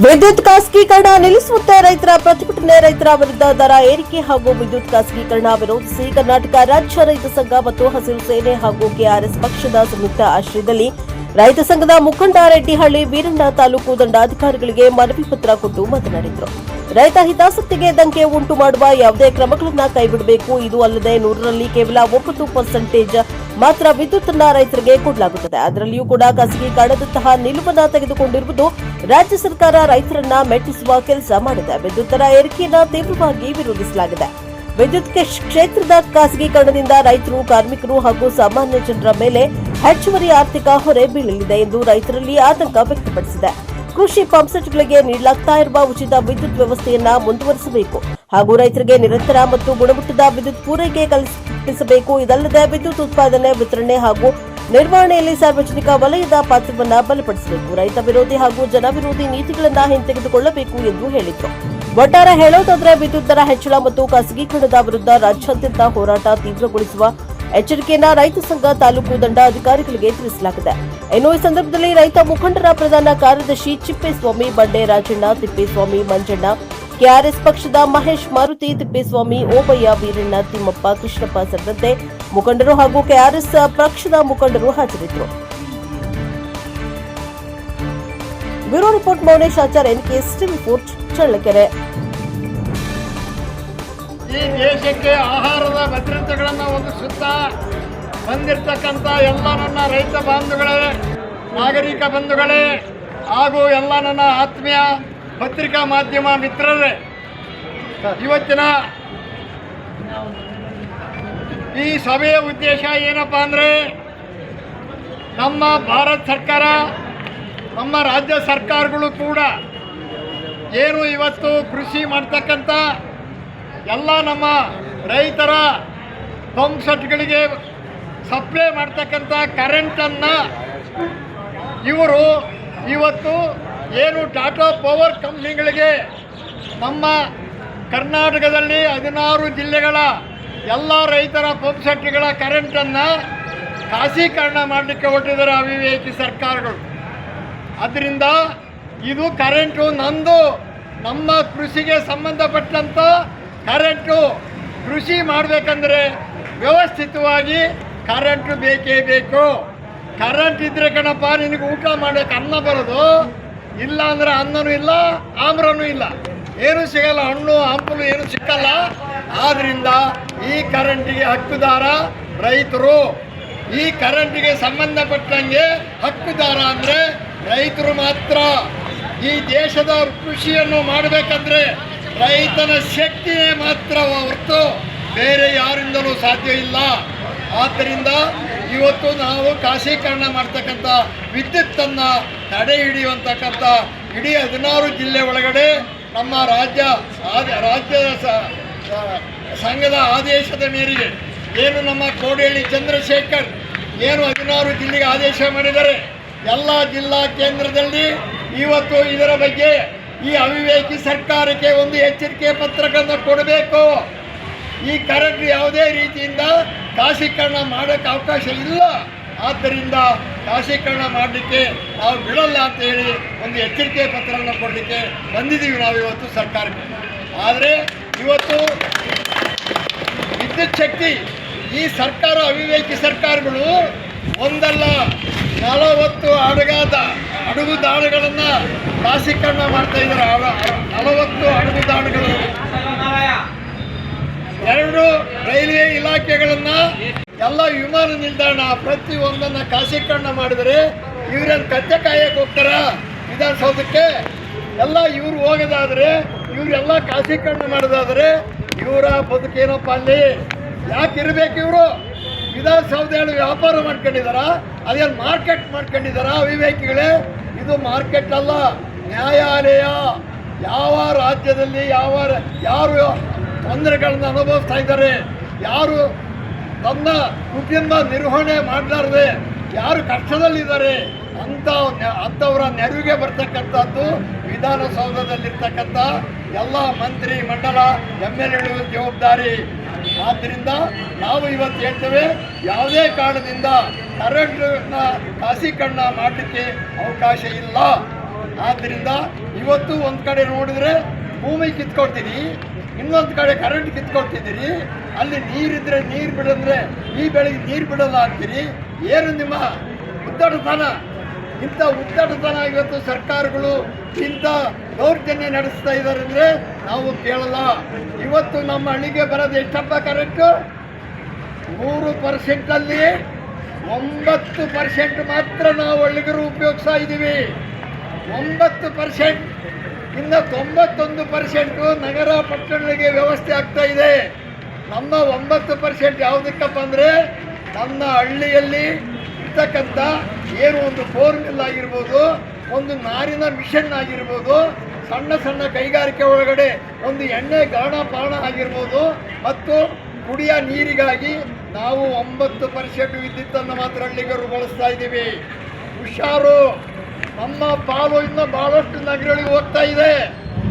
ವಿದ್ಯುತ್ ಖಾಸಗೀಕರಣ ನಿಲ್ಲಿಸುವಂತೆ ರೈತರ ಪ್ರತಿಭಟನೆ. ರೈತರ ವಿರುದ್ಧ ದರ ಏರಿಕೆ ಹಾಗೂ ವಿದ್ಯುತ್ ಖಾಸಗೀಕರಣ ವಿರೋಧಿಸಿ ಕರ್ನಾಟಕ ರಾಜ್ಯ ರೈತ ಸಂಘ ಮತ್ತು ಹಸಿರು ಸೇನೆ ಹಾಗೂ ಕೆಆರ್ಎಸ್ ಪಕ್ಷದ ಸಂಯುಕ್ತ ಆಶ್ರಯದಲ್ಲಿ ರೈತ ಸಂಘದ ಮುಖಂಡ ರೆಡ್ಡಿಹಳ್ಳಿ ವೀರಣ್ಣ ತಾಲೂಕು ದಂಡಾಧಿಕಾರಿಗಳಿಗೆ ಮನವಿ ಪತ್ರ ಕೊಟ್ಟು ಮಾತನಾಡಿದರು. ರೈತ ಹಿತಾಸಕ್ತಿಗೆ ದಂಕೆ ಉಂಟು ಮಾಡುವ ಯಾವುದೇ ಕ್ರಮಗಳನ್ನು ಕೈಬಿಡಬೇಕು. ಇದು ಅಲ್ಲದೆ 100ರಲ್ಲಿ ಕೇವಲ 9% ಮಾತ್ರ ವಿದ್ಯುತ್ ಅನ್ನು ರೈತರಿಗೆ ಕೊಡಲಾಗುತ್ತದೆ. ಅದರಲ್ಲಿಯೂ ಕೂಡ ಖಾಸಗೀಕರಣದಂತಹ ನಿಲುವನ್ನು ತೆಗೆದುಕೊಂಡಿರುವುದು ರಾಜ್ಯ ಸರ್ಕಾರ ರೈತರನ್ನ ಮೆಟ್ಟಿಸುವ ಕೆಲಸ ಮಾಡಿದೆ. ವಿದ್ಯುತ್ ದರ ಏರಿಕೆಯನ್ನು ತೀವ್ರವಾಗಿ ವಿರೋಧಿಸಲಾಗಿದೆ. ವಿದ್ಯುತ್ ಕ್ಷೇತ್ರದ ಖಾಸಗೀಕರಣದಿಂದ ರೈತರು, ಕಾರ್ಮಿಕರು ಹಾಗೂ ಸಾಮಾನ್ಯ ಜನರ ಮೇಲೆ ಹೆಚ್ಚುವರಿ ಆರ್ಥಿಕ ಹೊರೆ ಬೀಳಲಿದೆ ಎಂದು ರೈತರಲ್ಲಿ ಆತಂಕ ವ್ಯಕ್ತಪಡಿಸಿದೆ. ಕೃಷಿ ಪಂಪ್ಸೆಟ್ಗಳಿಗೆ ನೀಡಲಾಗ್ತಾ ಇರುವ ಉಚಿತ ವಿದ್ಯುತ್ ವ್ಯವಸ್ಥೆಯನ್ನ ಮುಂದುವರಿಸಬೇಕು ಹಾಗೂ ರೈತರಿಗೆ ನಿರಂತರ ಮತ್ತು ಗುಣಮಟ್ಟದ ವಿದ್ಯುತ್ ಪೂರೈಕೆ ಕಲ್ಪಿಸಬೇಕು. ಇದಲ್ಲದೆ ವಿದ್ಯುತ್ ಉತ್ಪಾದನೆ, ವಿತರಣೆ ಹಾಗೂ ನಿರ್ವಹಣೆಯಲ್ಲಿ ಸಾರ್ವಜನಿಕ ವಲಯದ ಪಾತ್ರವನ್ನು ಬಲಪಡಿಸಬೇಕು. ರೈತ ವಿರೋಧಿ ಹಾಗೂ ಜನವಿರೋಧಿ ನೀತಿಗಳನ್ನು ಹಿಂತೆಗೆದುಕೊಳ್ಳಬೇಕು ಎಂದು ಹೇಳಿದರು. ಒಟ್ಟಾರೆ ಹೇಳೋದಾದರೆ ವಿದ್ಯುತ್ ದರ ಹೆಚ್ಚಳ ಮತ್ತು ಖಾಸಗೀಕರಣದ ವಿರುದ್ಧ ರಾಜ್ಯಾದ್ಯಂತ ಹೋರಾಟ ತೀವ್ರಗೊಳಿಸುವ ಎಚ್ಚರಿಕೆಯನ್ನ ರೈತ ಸಂಘ ತಾಲೂಕು ದಂಡಾಧಿಕಾರಿಗಳಿಗೆ ತಿಳಿಸಲಾಗಿದೆ. ಇನ್ನು ಈ ಸಂದರ್ಭದಲ್ಲಿ ರೈತ ಮುಖಂಡರ ಪ್ರಧಾನ ಕಾರ್ಯದರ್ಶಿ ಚಿಪ್ಪೇಸ್ವಾಮಿ, ಬಂಡೆ ರಾಜಣ್ಣ, ತಿಪ್ಪೇಸ್ವಾಮಿ, ಮಂಜಣ್ಣ, ಕೆಆರ್ಎಸ್ ಪಕ್ಷದ ಮಹೇಶ್, ಮಾರುತಿ, ತಿಪ್ಪೇಸ್ವಾಮಿ, ಓಬಯ್ಯ, ವೀರಣ್ಣ, ತಿಮ್ಮಪ್ಪ, ಕೃಷ್ಣಪ್ಪ ಸೇರಿದಂತೆ ಮುಖಂಡರು ಹಾಗೂ ಕೆಆರ್ಎಸ್ ಪಕ್ಷದ ಮುಖಂಡರು ಹಾಜರಿದ್ದರು. ಬ್ಯೂರೋ ರಿಪೋರ್ಟ್ ಮೌನೇಶ್ ಆಚಾರ್ಯ, ಎನ್ಕೆಎಸ್ ಟಿವಿ 4 ಚಳ್ಳಕೆರೆ. ಈ ದೇಶಕ್ಕೆ ಆಹಾರದ ಭದ್ರತೆಗಳನ್ನು ಒದಗಿಸುತ್ತಾ ಬಂದಿರತಕ್ಕಂಥ ಎಲ್ಲ ನನ್ನ ರೈತ ಬಾಂಧುಗಳೇ, ನಾಗರಿಕ ಬಂಧುಗಳೇ ಹಾಗೂ ಎಲ್ಲ ನನ್ನ ಆತ್ಮೀಯ ಪತ್ರಿಕಾ ಮಾಧ್ಯಮ ಮಿತ್ರರೇ, ಇವತ್ತಿನ ಈ ಸಭೆಯ ಉದ್ದೇಶ ಏನಪ್ಪ ಅಂದರೆ, ನಮ್ಮ ಭಾರತ ಸರ್ಕಾರ, ನಮ್ಮ ರಾಜ್ಯ ಸರ್ಕಾರಗಳು ಕೂಡ ಏನು ಇವತ್ತು ಕೃಷಿ ಮಾಡ್ತಕ್ಕಂಥ ಎಲ್ಲ ನಮ್ಮ ರೈತರ ಪಂಪ್ ಸೆಟ್ಗಳಿಗೆ ಸಪ್ಲೈ ಮಾಡ್ತಕ್ಕಂಥ ಕರೆಂಟನ್ನು ಇವರು ಇವತ್ತು ಏನು ಟಾಟಾ ಪವರ್ ಕಂಪ್ನಿಗಳಿಗೆ ನಮ್ಮ ಕರ್ನಾಟಕದಲ್ಲಿ 16 ಜಿಲ್ಲೆಗಳ ಎಲ್ಲ ರೈತರ ಪಂಪ್ ಸೆಟ್ಗಳ ಕರೆಂಟನ್ನು ಖಾಸಗೀಕರಣ ಮಾಡಲಿಕ್ಕೆ ಹೊರಟಿದ್ದಾರೆ ಅವಿವೇಕಿ ಸರ್ಕಾರಗಳು. ಅದರಿಂದ ಇದು ಕರೆಂಟು ನಮ್ಮ ಕೃಷಿಗೆ ಸಂಬಂಧಪಟ್ಟಂಥ ಕರೆಂಟು. ಕೃಷಿ ಮಾಡಬೇಕಂದ್ರೆ ವ್ಯವಸ್ಥಿತವಾಗಿ ಕರೆಂಟು ಬೇಕೇ ಬೇಕು. ಕರೆಂಟ್ ಇದ್ರೆ ಕಣಪ್ಪ ನಿನಗೆ ಊಟ ಮಾಡೋಕ್ಕೆ ಅನ್ನ ಬರೋದು, ಇಲ್ಲ ಅಂದರೆ ಅನ್ನನೂ ಇಲ್ಲ, ಆಮ್ರನೂ ಇಲ್ಲ, ಏನೂ ಸಿಗಲ್ಲ, ಹಣ್ಣು ಹಂಪಲು ಏನೂ ಸಿಕ್ಕಲ್ಲ. ಆದ್ದರಿಂದ ಈ ಕರೆಂಟಿಗೆ ಹಕ್ಕುದಾರ ರೈತರು. ಈ ಕರೆಂಟಿಗೆ ಸಂಬಂಧಪಟ್ಟಂಗೆ ಹಕ್ಕುದಾರ ಅಂದರೆ ರೈತರು ಮಾತ್ರ. ಈ ದೇಶದ ಕೃಷಿಯನ್ನು ಮಾಡಬೇಕಂದ್ರೆ ರೈತನ ಶಕ್ತಿಯೇ ಮಾತ್ರ ಹೊರತು ಬೇರೆ ಯಾರಿಂದಲೂ ಸಾಧ್ಯ ಇಲ್ಲ. ಆದ್ದರಿಂದ ಇವತ್ತು ನಾವು ಖಾಸಗೀಕರಣ ಮಾಡ್ತಕ್ಕಂಥ ವಿದ್ಯುತ್ತನ್ನು ತಡೆ ಹಿಡಿಯುವಂತಕ್ಕಂಥ ಇಡೀ 16 ಜಿಲ್ಲೆ ಒಳಗಡೆ ನಮ್ಮ ರಾಜ್ಯದ ಸಂಘದ ಆದೇಶದ ಮೇರೆಗೆ ಏನು ನಮ್ಮ ಕೋಡಿಹಳ್ಳಿ ಚಂದ್ರಶೇಖರ್ ಏನು 16 ಜಿಲ್ಲೆಗೆ ಆದೇಶ ಮಾಡಿದ್ದಾರೆ, ಎಲ್ಲ ಜಿಲ್ಲಾ ಕೇಂದ್ರದಲ್ಲಿ ಇವತ್ತು ಇದರ ಬಗ್ಗೆ ಈ ಅವಿವೇಕಿ ಸರ್ಕಾರಕ್ಕೆ ಒಂದು ಎಚ್ಚರಿಕೆ ಪತ್ರಗಳನ್ನು ಕೊಡಬೇಕು. ಈ ಕರೆಂಟ್ ಯಾವುದೇ ರೀತಿಯಿಂದ ಖಾಸಗೀಕರಣ ಮಾಡೋಕ್ಕೆ ಅವಕಾಶ ಇಲ್ಲ. ಆದ್ದರಿಂದ ಖಾಸಗೀಕರಣ ಮಾಡಲಿಕ್ಕೆ ನಾವು ಬಿಡಲ್ಲ ಅಂತ ಹೇಳಿ ಒಂದು ಎಚ್ಚರಿಕೆ ಪತ್ರವನ್ನು ಕೊಡಲಿಕ್ಕೆ ಬಂದಿದ್ದೀವಿ ನಾವು ಇವತ್ತು ಸರ್ಕಾರಕ್ಕೆ. ಆದರೆ ಇವತ್ತು ವಿದ್ಯುತ್ ಶಕ್ತಿ ಈ ಸರ್ಕಾರ, ಅವಿವೇಕಿ ಸರ್ಕಾರಗಳು ಒಂದಲ್ಲ 40 ಅಡುಗುದಾಣಗಳನ್ನು ಖಾಸಗೀಕರಣ ಮಾಡ್ತಾ ಇದ್ದಾರೆ. 40 ಅಡುಗುದಾಣಗಳು, 2 ರೈಲ್ವೆ ಇಲಾಖೆಗಳನ್ನು, ಎಲ್ಲ ವಿಮಾನ ನಿಲ್ದಾಣ ಪ್ರತಿಯೊಂದನ್ನು ಖಾಸಗೀಕರಣ ಮಾಡಿದರೆ ಇವರನ್ನು ಕತ್ತೆ ಕಾಯಕ್ಕೆ ಹೋಗ್ತಾರ ವಿಧಾನಸೌಧಕ್ಕೆ? ಎಲ್ಲ ಇವರು ಹೋಗೋದಾದರೆ, ಇವರೆಲ್ಲ ಖಾಸಗೀಕರಣ ಮಾಡೋದಾದರೆ ಇವರ ಬದುಕೇನಪ್ಪ ಅಲ್ಲಿ? ಯಾಕೆ ಇರಬೇಕು ಇವರು? ವಿಧಾನಸೌಧ ವ್ಯಾಪಾರ ಮಾಡ್ಕೊಂಡಿದ್ದಾರ, ಅದೇನು ಮಾರ್ಕೆಟ್ ಮಾಡ್ಕೊಂಡಿದ್ದಾರ ಅವಿವೇಕಿಗಳೇ? ಇದು ಮಾರ್ಕೆಟ್ ಅಲ್ಲ, ನ್ಯಾಯಾಲಯ. ಯಾವ ರಾಜ್ಯದಲ್ಲಿ ಯಾರು ತೊಂದರೆಗಳನ್ನು ಅನುಭವಿಸ್ತಾ ಇದ್ದಾರೆ, ಯಾರು ತಮ್ಮ ಕುಟುಂಬ ನಿರ್ವಹಣೆ ಮಾಡಲಾರದೆ ಯಾರು ಕಷ್ಟದಲ್ಲಿದ್ದಾರೆ ಅಂಥವರ ನೆರವಿಗೆ ಬರ್ತಕ್ಕಂಥದ್ದು ವಿಧಾನಸೌಧದಲ್ಲಿರ್ತಕ್ಕಂಥ ಎಲ್ಲ ಮಂತ್ರಿ ಮಂಡಲ MLAಗಳ ಜವಾಬ್ದಾರಿ. ಆದ್ದರಿಂದ ನಾವು ಇವತ್ತು ಹೇಳ್ತೇವೆ, ಯಾವುದೇ ಕಾರಣದಿಂದ ಕರೆಂಟನ್ನ ಖಾಸಗೀಕರಣ ಮಾಡಲಿಕ್ಕೆ ಅವಕಾಶ ಇಲ್ಲ. ಆದ್ದರಿಂದ ಇವತ್ತು ಒಂದು ಕಡೆ ನೋಡಿದ್ರೆ ಭೂಮಿ ಕಿತ್ಕೊಳ್ತೀರಿ, ಇನ್ನೊಂದು ಕಡೆ ಕರೆಂಟ್ ಕಿತ್ಕೊಳ್ತಿದ್ದೀರಿ. ಅಲ್ಲಿ ನೀರಿದ್ರೆ ನೀರು ಬಿಡಂದ್ರೆ ಈ ಬೆಳೆಗೆ ನೀರು ಬಿಡಲ್ಲ ಅಂತೀರಿ. ಏನು ನಿಮ್ಮ ಉದ್ದಟತನ? ಇಂಥ ಉದ್ದಟತನ ಇವತ್ತು ಸರ್ಕಾರಗಳು ಇಂಥ ದೌರ್ಜನ್ಯ ನಡೆಸ್ತಾ ಇದ್ದಾರೆ ಅಂದರೆ ನಾವು ಕೇಳಲ್ಲ. ಇವತ್ತು ನಮ್ಮ ಹಳ್ಳಿಗೆ ಬರೋದು ಎಷ್ಟಪ್ಪ ಕರೆಂಟು? 100%ಅಲ್ಲಿ 9% ಮಾತ್ರ ನಾವು ಹಳ್ಳಿಗರು ಉಪಯೋಗಿಸ್ತಾ ಇದ್ದೀವಿ. 9%. ಇನ್ನು 91% ನಗರ ಪಟ್ಟಣಗಳಿಗೆ ವ್ಯವಸ್ಥೆ ಆಗ್ತಾ ಇದೆ. ನಮ್ಮ 9% ಯಾವುದಕ್ಕಪ್ಪ ಅಂದರೆ ನನ್ನ ಹಳ್ಳಿಯಲ್ಲಿ ಇರ್ತಕ್ಕಂಥ ಏನು ಒಂದು ಬೋರ್ವೆಲ್ ಆಗಿರ್ಬೋದು, ಒಂದು ನಾರಿನ ಮಿಷನ್ ಆಗಿರ್ಬೋದು, ಸಣ್ಣ ಸಣ್ಣ ಕೈಗಾರಿಕೆ ಒಳಗಡೆ ಒಂದು ಎಣ್ಣೆ ಗಾಣ ಪಾಣ ಆಗಿರ್ಬೋದು, ಮತ್ತು ಕುಡಿಯ ನೀರಿಗಾಗಿ ನಾವು 9% ವಿದ್ಯುತ್ತನ್ನು ಮಾತ್ರ ಹಳ್ಳಿಗರು ಬಳಸ್ತಾ ಇದ್ದೀವಿ. ಹುಷಾರು, ನಮ್ಮ ಪಾಲು ಇನ್ನು ಭಾಳಷ್ಟು ನಗರಗಳಿಗೆ ಹೋಗ್ತಾ ಇದೆ.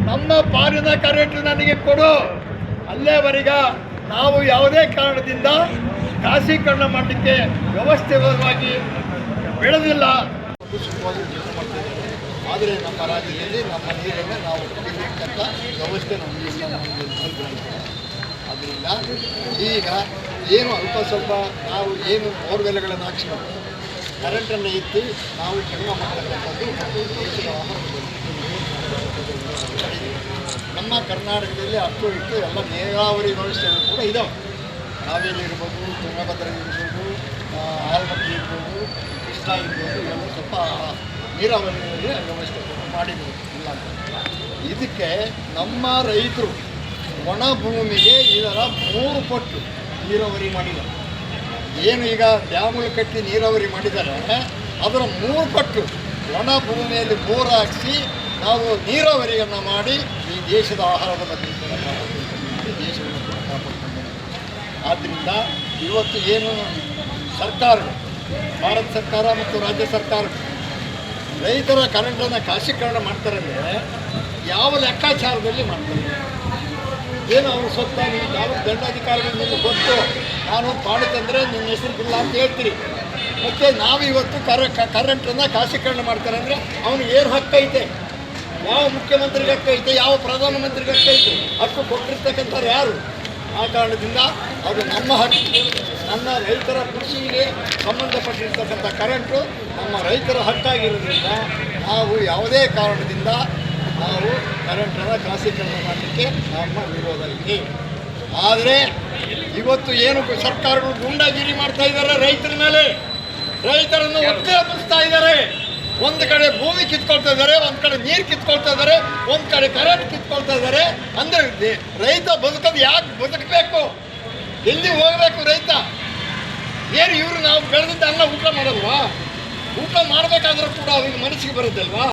ನಮ್ಮ ಪಾಲಿನ ಕರೆಂಟ್ ನನಗೆ ಕೊಡು. ಅಲ್ಲೇವರೆಗ ನಾವು ಯಾವುದೇ ಕಾರಣದಿಂದ ಖಾಸಗೀಕರಣ ಮಾಡಲಿಕ್ಕೆ ವ್ಯವಸ್ಥಿತವಾಗಿ ಬೆಳೆದಿಲ್ಲ. ಸುಖವಾಗಿ ಕೆಲಸ ಮಾಡ್ತೇವೆ. ಆದರೆ ನಮ್ಮ ರಾಜ್ಯದಲ್ಲಿ ನಮ್ಮ ನೀರನ್ನು ನಾವು ಕುಡಿಯತಕ್ಕಂಥ ವ್ಯವಸ್ಥೆ ನಮಗೆ. ಆದ್ದರಿಂದ ಈಗ ಏನು ಅಲ್ಪ ಸ್ವಲ್ಪ ನಾವು ಏನು ಬೋರ್ವೆಲ್ಗಳನ್ನು ಹಾಕ್ಸ್ಕೊಂಡು ಕರೆಂಟನ್ನು ಎತ್ತಿ ನಾವು ಜೀವನ ಮಾಡತಕ್ಕಂಥದ್ದು ಮತ್ತು ದೇಶದ ನಮ್ಮ ಕರ್ನಾಟಕದಲ್ಲಿ ಅಷ್ಟು ಇಷ್ಟು ಎಲ್ಲ ನೀರಾವರಿ ವ್ಯವಸ್ಥೆಗಳು ಕೂಡ ಇದ್ದಾವೆ. ಕಾವೇರಿ ಇರ್ಬೋದು, ತುಂಗಭದ್ರಾ ಇರ್ಬೋದು, ಆಲಮಟ್ಟಿ ಇರ್ಬೋದು, ಕೃಷ್ಣ ಇರ್ಬೋದು, ಇವೆಲ್ಲ ಸ್ವಲ್ಪ ನೀರಾವರಿ ವ್ಯವಸ್ಥೆ ಮಾಡಿದ್ರು. ಇಲ್ಲ ಇದಕ್ಕೆ ನಮ್ಮ ರೈತರು ಒಣ ಭೂಮಿಗೆ ಇದರ 3 ಪಟ್ಟು ನೀರಾವರಿ ಮಾಡಿದ್ದಾರೆ. ಏನು ಈಗ ಡ್ಯಾಮುಗಳು ಕಟ್ಟಿ ನೀರಾವರಿ ಮಾಡಿದ್ದಾರೆ, ಅದರ 3 ಪಟ್ಟು ಒಣ ಭೂಮಿಯಲ್ಲಿ ಬೋರ್ ಹಾಕಿಸಿ ನಾವು ನೀರಾವರಿಯನ್ನು ಮಾಡಿ ಈ ದೇಶದ ಆಹಾರದ ಭದ್ರತೆಯನ್ನು ದೇಶವನ್ನು ಕಾಪಾಡಿಕೊಂಡು. ಆದ್ದರಿಂದ ಇವತ್ತು ಏನು ಸರ್ಕಾರಗಳು, ಭಾರತ ಸರ್ಕಾರ ಮತ್ತು ರಾಜ್ಯ ಸರ್ಕಾರ ರೈತರ ಕರೆಂಟನ್ನು ಖಾಸಗೀಕರಣ ಮಾಡ್ತಾರೆ ಅಂದರೆ ಯಾವ ಲೆಕ್ಕಾಚಾರದಲ್ಲಿ ಮಾಡ್ತಾರೆ? ಏನು ಅವರು ಸ್ವತ್ತ ನೀವು ತಾಲೂಕು ದಂಡಾಧಿಕಾರಿಗಳು ನಿಮಗೆ ಗೊತ್ತು, ನಾನು ಪಾಡು ತಂದರೆ ನಿಮ್ಮ ಹೆಸರಿಗಿಲ್ಲ ಅಂತ ಹೇಳ್ತೀರಿ. ಮತ್ತು ನಾವು ಇವತ್ತು ಕರೆಂಟನ್ನು ಖಾಸಗೀಕರಣ ಮಾಡ್ತಾರೆ ಅಂದರೆ ಅವನಿಗೆ ಏನು ಹಕ್ಕೈತೆ? ಯಾವ ಮುಖ್ಯಮಂತ್ರಿಗೆ ಹಕ್ಕೈತೆ? ಯಾವ ಪ್ರಧಾನಮಂತ್ರಿಗೆ ಹಕ್ಕೈತೆ? ಹಕ್ಕು ಕೊಟ್ಟಿರ್ತಕ್ಕಂಥವ್ರು ಯಾರು? ಆ ಕಾರಣದಿಂದ ಅದು ನಮ್ಮ ಹಕ್ಕು. ನನ್ನ ರೈತರ ಕೃಷಿಗೆ ಸಂಬಂಧಪಟ್ಟಿರ್ತಕ್ಕಂಥ ಕರೆಂಟು ನಮ್ಮ ರೈತರ ಹಕ್ಕಾಗಿರೋದ್ರಿಂದ ನಾವು ಯಾವುದೇ ಕಾರಣದಿಂದ ನಾವು ಕರೆಂಟನ್ನು ಖಾಸಗೀಕರಣ ಮಾಡಲಿಕ್ಕೆ ನಮ್ಮ ವಿರೋಧ ಇದೆ. ಆದರೆ ಇವತ್ತು ಏನು ಸರ್ಕಾರಗಳು ಗೂಂಡಾಗಿರಿ ಮಾಡ್ತಾ ಇದ್ದಾರೆ ರೈತರ ಮೇಲೆ, ರೈತರನ್ನು ಒತ್ತೆ ಹಬ್ಬಿಸ್ತಾ ಇದ್ದಾರೆ. ಒಂದು ಕಡೆ ಭೂಮಿ ಕಿತ್ಕೊಳ್ತಾ ಇದ್ದಾರೆ, ಒಂದು ಕಡೆ ನೀರು ಕಿತ್ಕೊಳ್ತಾ ಇದ್ದಾರೆ, ಒಂದು ಕಡೆ ಕರೆಂಟ್ ಕಿತ್ಕೊಳ್ತಾ ಇದ್ದಾರೆ. ಅಂದರೆ ರೈತ ಬದುಕೋದು ಯಾಕೆ ಬದುಕಬೇಕು? ಎಲ್ಲಿ ಹೋಗಬೇಕು ರೈತ? ಏನು ಇವರು ನಾವು ಬೆಳೆದಿದ್ದ ಅನ್ನ ಊಟ ಮಾಡಲ್ವಾ? ಊಟ ಮಾಡಬೇಕಾದ್ರೂ ಕೂಡ ಅವ್ರಿಗೆ ಮನಸ್ಸಿಗೆ ಬರುತ್ತಲ್ವಾ?